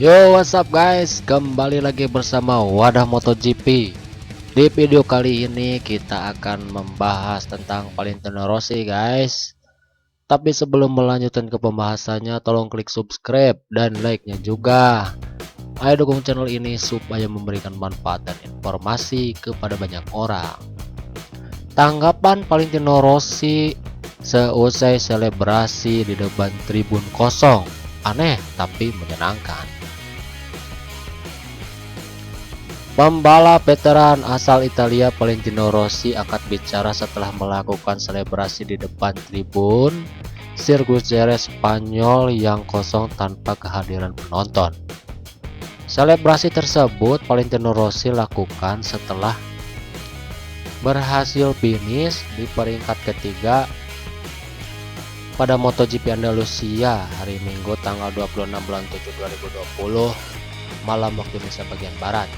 Yo, what's up guys? Kembali lagi bersama Wadah MotoGP. Di video kali ini kita akan membahas tentang Valentino Rossi guys. Tapi sebelum melanjutkan ke pembahasannya, tolong klik subscribe dan like-nya juga. Ayo dukung channel ini supaya memberikan manfaat dan informasi kepada banyak orang. Tanggapan Valentino Rossi seusai selebrasi di depan tribun kosong. Aneh tapi menyenangkan. Pembalap veteran asal Italia Valentino Rossi angkat bicara setelah melakukan selebrasi di depan tribun sirkuit Jerez Spanyol yang kosong tanpa kehadiran penonton. Selebrasi tersebut Valentino Rossi lakukan setelah berhasil finish di peringkat ketiga pada MotoGP Andalusia hari Minggu tanggal 26 bulan 7 2020 malam waktu Indonesia bagian Barat.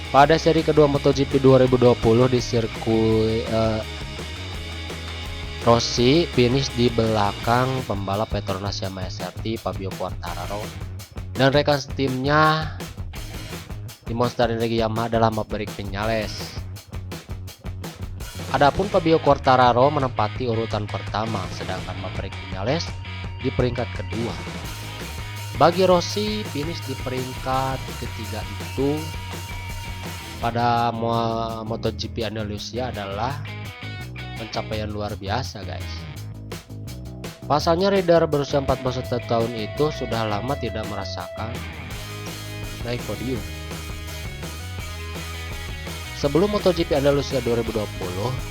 Pada seri kedua MotoGP 2020 di sirkuit Rossi finish di belakang pembalap Petronas Yamaha SRT Fabio Quartararo dan rekan timnya di Monster Energy Yamaha adalah Maverick Viñales. Adapun Fabio Quartararo menempati urutan pertama, sedangkan Maverick Viñales di peringkat kedua. Bagi Rossi, finish di peringkat ketiga itu pada MotoGP Andalusia adalah pencapaian luar biasa guys. Pasalnya rider berusia 41 tahun itu sudah lama tidak merasakan naik podium. Sebelum MotoGP Andalusia 2020,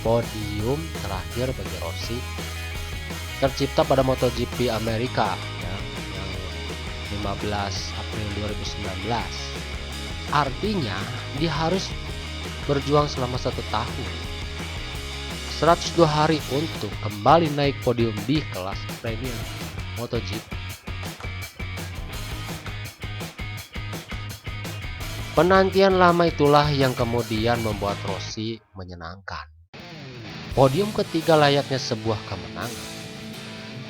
podium terakhir bagi Rossi tercipta pada MotoGP Amerika yang 15 April 2019. Artinya dia harus berjuang selama 1 tahun 102 hari untuk kembali naik podium di kelas premium MotoGP. Penantian lama itulah yang kemudian membuat Rossi menyenangkan. Podium ketiga layaknya sebuah kemenangan.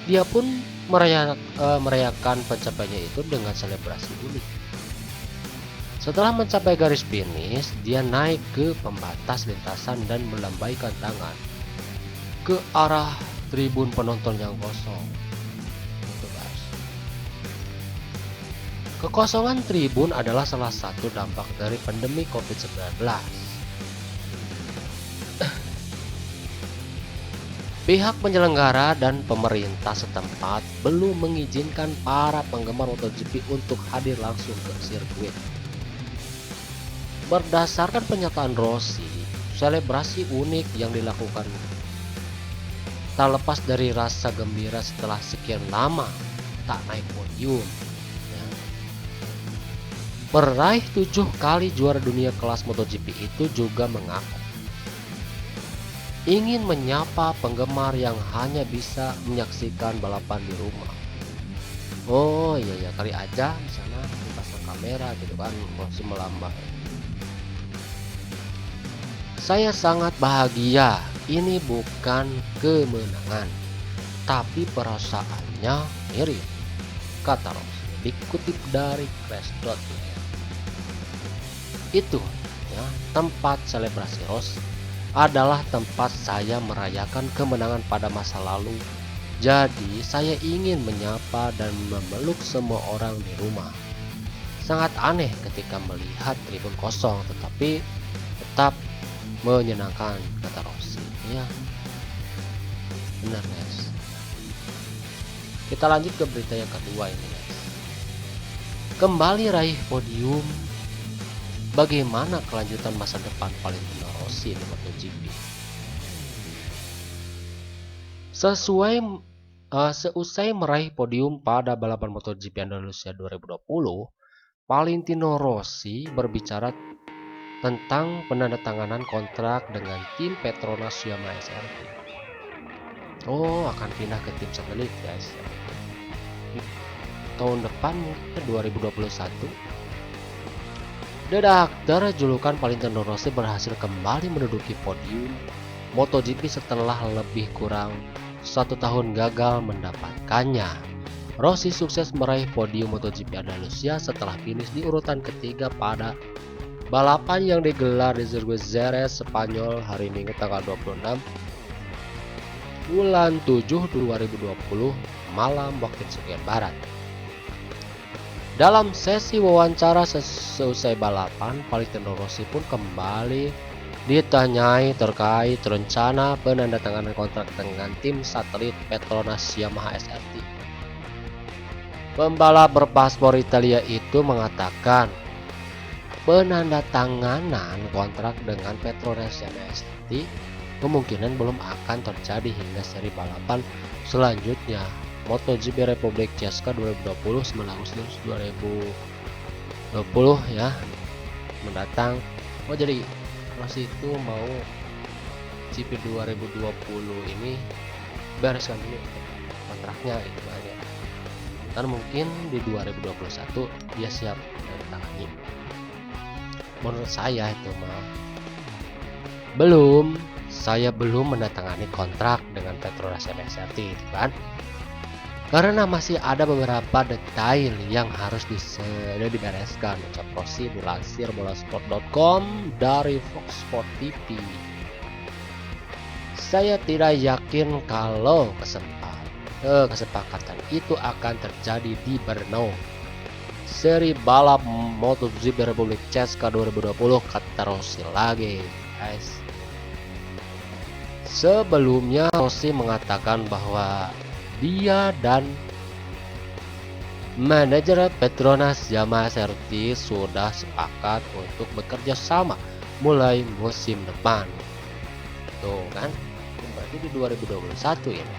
Dia pun merayakan pencapaiannya itu dengan selebrasi unik. Setelah mencapai garis finish, dia naik ke pembatas lintasan dan melambaikan tangan ke arah tribun penonton yang kosong. Itu guys. Kekosongan tribun adalah salah satu dampak dari pandemi COVID-19. Pihak penyelenggara dan pemerintah setempat belum mengizinkan para penggemar MotoGP untuk hadir langsung ke sirkuit. Berdasarkan pernyataan Rossi, selebrasi unik yang dilakukan tak lepas dari rasa gembira setelah sekian lama tak naik podium. Peraih 7 kali juara dunia kelas MotoGP itu juga mengaku ingin menyapa penggemar yang hanya bisa menyaksikan balapan di rumah. Oh iya kali aja di sana dipasang kamera gitu kan, masih melambai. Saya sangat bahagia, ini bukan kemenangan, tapi perasaannya mirip, kata Rossi, dikutip dari Crash.net. Itu ya, tempat selebrasi Rossi adalah tempat saya merayakan kemenangan pada masa lalu. Jadi saya ingin menyapa dan memeluk semua orang di rumah. Sangat aneh ketika melihat tribun kosong, tetapi tetap menyenangkan, kata Rossi. Ya, benar guys. Kita lanjut ke berita yang kedua ini guys. Kembali raih podium. Bagaimana kelanjutan masa depan Valentino Rossi di MotoGP? Seusai meraih podium pada balapan MotoGP Andalusia 2020, Valentino Rossi berbicara tentang penandatanganan kontrak dengan tim Petronas Yamaha SRT. Oh, akan pindah ke tim satelit guys. Tahun depan 2021. The Doctor, julukan Valentino Rossi, berhasil kembali menduduki podium MotoGP setelah lebih kurang 1 tahun gagal mendapatkannya. Rossi sukses meraih podium MotoGP Andalusia setelah finish di urutan ketiga pada balapan yang digelar di sirkuit Jerez, Spanyol hari Minggu tanggal 26 bulan 7 2020 malam waktu Indonesia Barat. Dalam sesi wawancara seusai balapan, Valentino Rossi pun kembali ditanyai terkait rencana penandatanganan kontrak dengan tim satelit Petronas Yamaha SRT. Pembalap berpaspor Italia itu mengatakan penandatanganan kontrak dengan Petronas Yamaha SRT kemungkinan belum akan terjadi hingga seri balapan selanjutnya MotoGP Republik Cesca 2020 9 Agustus 2020 ya mendatang. Jadi Rossi itu mau GP 2020 ini bereskan dulu kontraknya itu aja. Dan mungkin di 2021 dia siap menandatangani. Menurut saya itu mah saya belum menandatangani kontrak dengan Petronas SRT itu kan. Karena masih ada beberapa detail yang harus dibereskan, ucap Rossi dilansir bolasport.com dari Fox Sport TV. Saya tidak yakin kalau kesepakatan itu akan terjadi di Brno, seri balap MotoGP Republik Cesca 2020, kata Rossi lagi, guys. Sebelumnya Rossi mengatakan bahwa dia dan manajer Petronas Yamaha SRT sudah sepakat untuk bekerja sama mulai musim depan. Tuh kan, berarti di 2021 ini.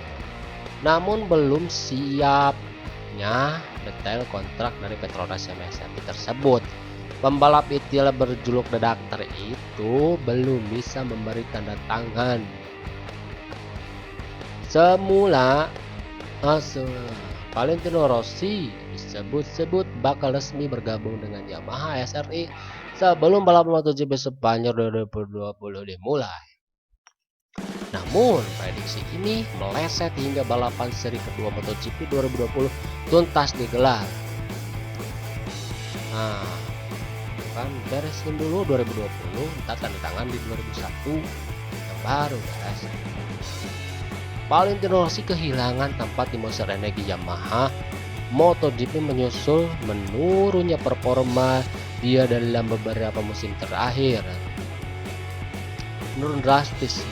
Namun belum siapnya detail kontrak dari Petronas Yamaha SRT tersebut. Pembalap Italia berjuluk The Doctor itu belum bisa memberi tanda tangan. Semula Valentino Rossi disebut-sebut bakal resmi bergabung dengan Yamaha SRT sebelum balapan MotoGP Spanyol 2020 dimulai. Namun prediksi ini meleset hingga balapan seri kedua MotoGP 2020 tuntas digelar. Nah, kan beresin dulu 2020, ntar tanda tangan di 2021 yang baru guys. Valentino Rossi kehilangan tempat di Monster Energi Yamaha MotoGP menyusul menurunnya performa dia dalam beberapa musim terakhir. Menurun drastis.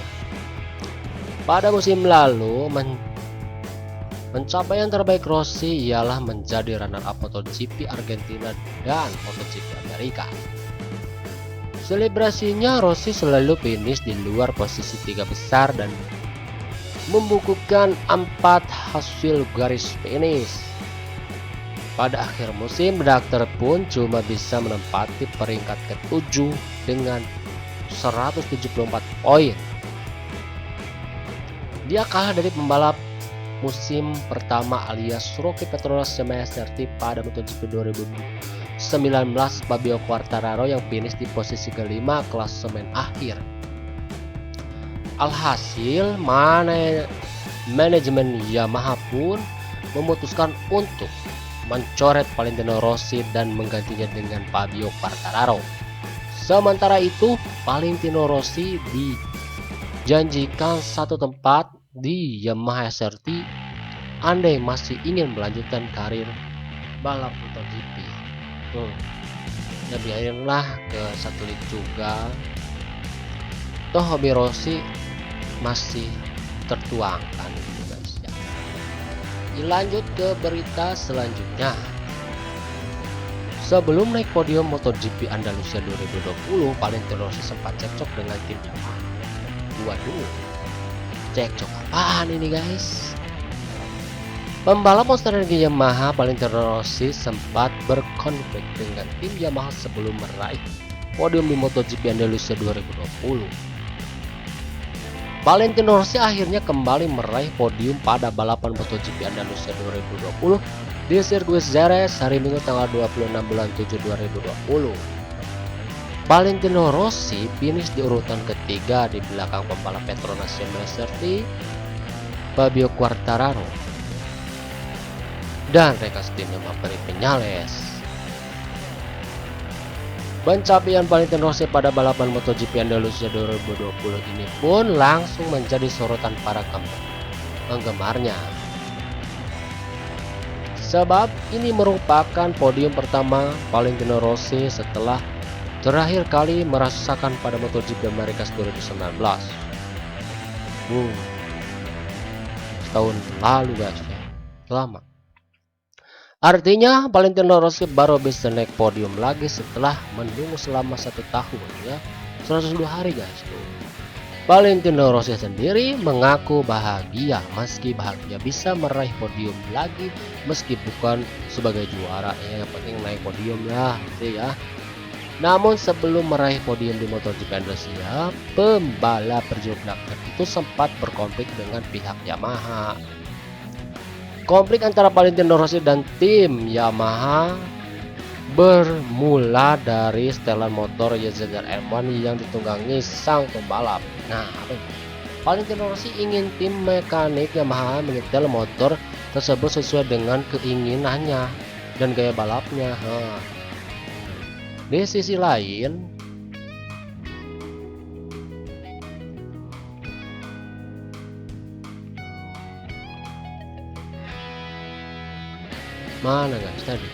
Pada musim lalu pencapaian terbaik Rossi ialah menjadi runner-up MotoGP Argentina dan MotoGP Amerika. Selebrasinya Rossi selalu finish di luar posisi 3 besar dan membukukan 4 hasil garis finish. Pada akhir musim, Doctor pun cuma bisa menempati peringkat ke-7 dengan 174 poin. Dia kalah dari pembalap musim pertama alias rookie Petronas Yamaha SRT pada MotoGP 2019 Fabio Quartararo yang finish di posisi kelima klasemen akhir. Alhasil, manajemen Yamaha pun memutuskan untuk mencoret Valentino Rossi dan menggantinya dengan Fabio Quartararo. Sementara itu, Valentino Rossi dijanjikan satu tempat di Yamaha SRT andai masih ingin melanjutkan karir balap MotoGP. Ya biarinlah ke satelit juga. Toh hobi Rossi masih tertuangkan gitu guys ya. Lanjut ke berita selanjutnya. Sebelum naik podium MotoGP Andalusia 2020, Valentino Rossi sempat cekcok dengan tim Yamaha. Waduh, cekcok apaan ini guys? Pembalap Monster Energi Yamaha Valentino Rossi sempat berkonflik dengan tim Yamaha sebelum meraih podium di MotoGP Andalusia 2020. Valentino Rossi akhirnya kembali meraih podium pada balapan MotoGP Andalusia 2020 di sirkuit Jerez hari Minggu tanggal 26 bulan 7 2020. Valentino Rossi finish di urutan ketiga di belakang pembalap Petronas Yamaha SRT Fabio Quartararo. dan rekan timnya Maverick Viñales. Pencapaian Valentino Rossi pada balapan MotoGP Andalusia 2020 ini pun langsung menjadi sorotan para penggemarnya. Sebab ini merupakan podium pertama Valentino Rossi setelah terakhir kali merasakan pada MotoGP Amerika 2019. Setahun lalu guys ya. Lama. Artinya Valentino Rossi baru bisa naik podium lagi setelah menunggu selama 1 tahun ya. 102 hari guys. Valentino Rossi sendiri mengaku bahagia meski bahagia bisa meraih podium lagi meski bukan sebagai juara ya, yang penting naik podium lah gitu ya. Namun sebelum meraih podium di MotoGP Indonesia, pembalap berjuluk Blackman itu sempat berkonflik dengan pihak Yamaha. Konflik antara Valentino Rossi dan tim Yamaha bermula dari setelan motor YZR-M1 yang ditunggangi sang pembalap. Nah, Valentino Rossi ingin tim mekanik Yamaha menyetel motor tersebut sesuai dengan keinginannya dan gaya balapnya. Di sisi lain, mana guys tadi?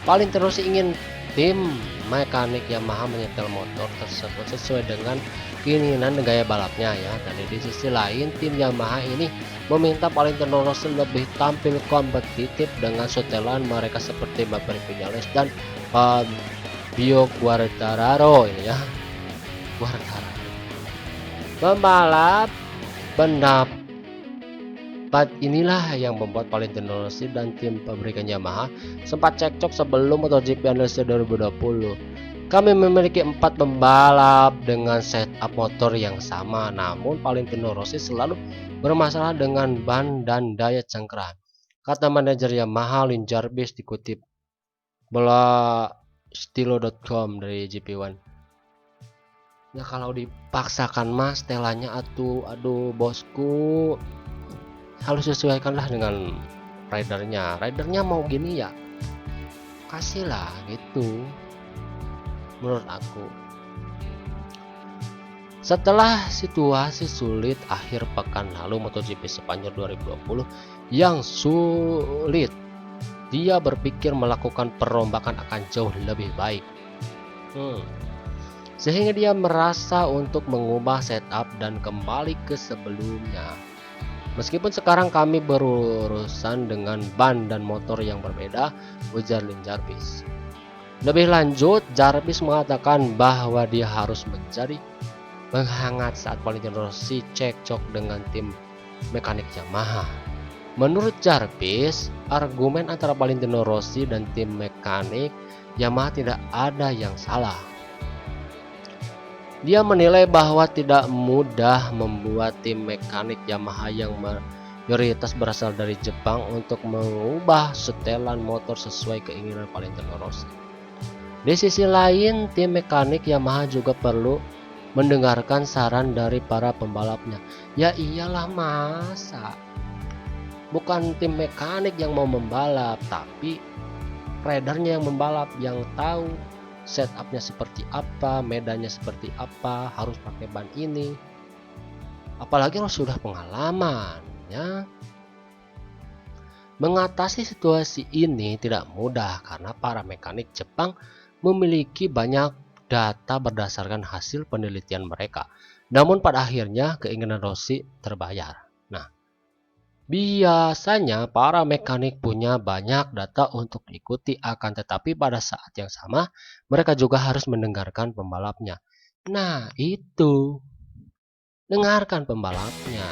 Valentino Rossi ingin tim mekanik Yamaha menyetel motor tersebut sesuai dengan keinginan dan gaya balapnya ya. Dan di sisi lain, tim Yamaha ini meminta Valentino Rossi lebih tampil kompetitif dengan setelan mereka seperti Maverick Viñales dan Fabio Quartararo ini ya. Pembalap pendapat inilah yang membuat Valentino Rossi dan tim pabrikan Yamaha sempat cekcok sebelum MotoGP Indonesia 2020. Kami memiliki 4 pembalap dengan setup motor yang sama, namun Valentino Rossi selalu bermasalah dengan ban dan daya cengkeram, kata manajer Yamaha Lin Jarvis dikutip Stilo.com dari GP1. Ya kalau dipaksakan mas setelannya aduh bosku, harus sesuaikanlah dengan ridernya mau gini ya kasihlah gitu menurut aku. Setelah situasi sulit akhir pekan lalu MotoGP Spanyol 2020 yang sulit, dia berpikir melakukan perombakan akan jauh lebih baik. Sehingga dia merasa untuk mengubah setup dan kembali ke sebelumnya. Meskipun sekarang kami berurusan dengan ban dan motor yang berbeda, ujar Lin Jarvis. Lebih lanjut, Jarvis mengatakan bahwa dia harus menjadi menghangat saat Valentino Rossi cekcok dengan tim mekanik Yamaha. Menurut Jarvis, argumen antara Valentino Rossi dan tim mekanik Yamaha tidak ada yang salah. Dia menilai bahwa tidak mudah membuat tim mekanik Yamaha yang mayoritas berasal dari Jepang untuk mengubah setelan motor sesuai keinginan Valentino Rossi. Di sisi lain, tim mekanik Yamaha juga perlu mendengarkan saran dari para pembalapnya. Ya iyalah masa. Bukan tim mekanik yang mau membalap, tapi ridernya yang membalap, yang tahu setupnya seperti apa, medannya seperti apa, harus pakai ban ini. Apalagi kalau sudah pengalaman ya. Mengatasi situasi ini tidak mudah karena para mekanik Jepang memiliki banyak data berdasarkan hasil penelitian mereka. Namun pada akhirnya keinginan Rossi terbayar. Nah, biasanya para mekanik punya banyak data untuk diikuti, akan tetapi pada saat yang sama mereka juga harus mendengarkan pembalapnya. Nah itu, dengarkan pembalapnya.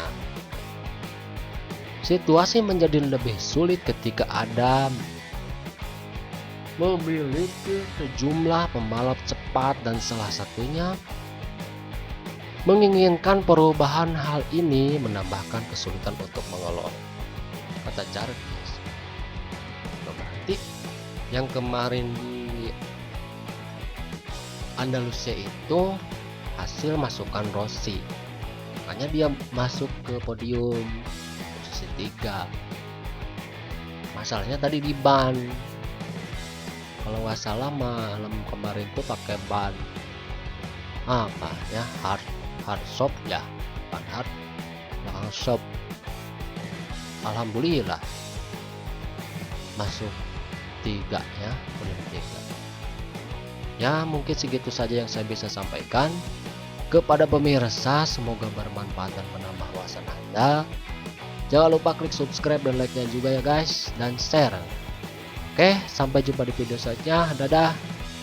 Situasi menjadi lebih sulit ketika ada memiliki sejumlah pembalap cepat dan salah satunya menginginkan perubahan. Hal ini menambahkan kesulitan untuk mengelola, kata Jarvis. Berarti yang kemarin di Andalusia itu hasil masukan Rossi, makanya dia masuk ke podium posisi 3. Masalahnya tadi di ban, kalau nggak salah malam kemarin tuh pakai ban apa ya, hard shop ya, ban hard belakang shop. Alhamdulillah masuk 3 ya, udah 3 ya. Mungkin segitu saja yang saya bisa sampaikan kepada pemirsa, semoga bermanfaat dan menambah wawasan Anda. Jangan lupa klik subscribe dan like nya juga ya guys, dan share. Oke, sampai jumpa di video selanjutnya. Dadah.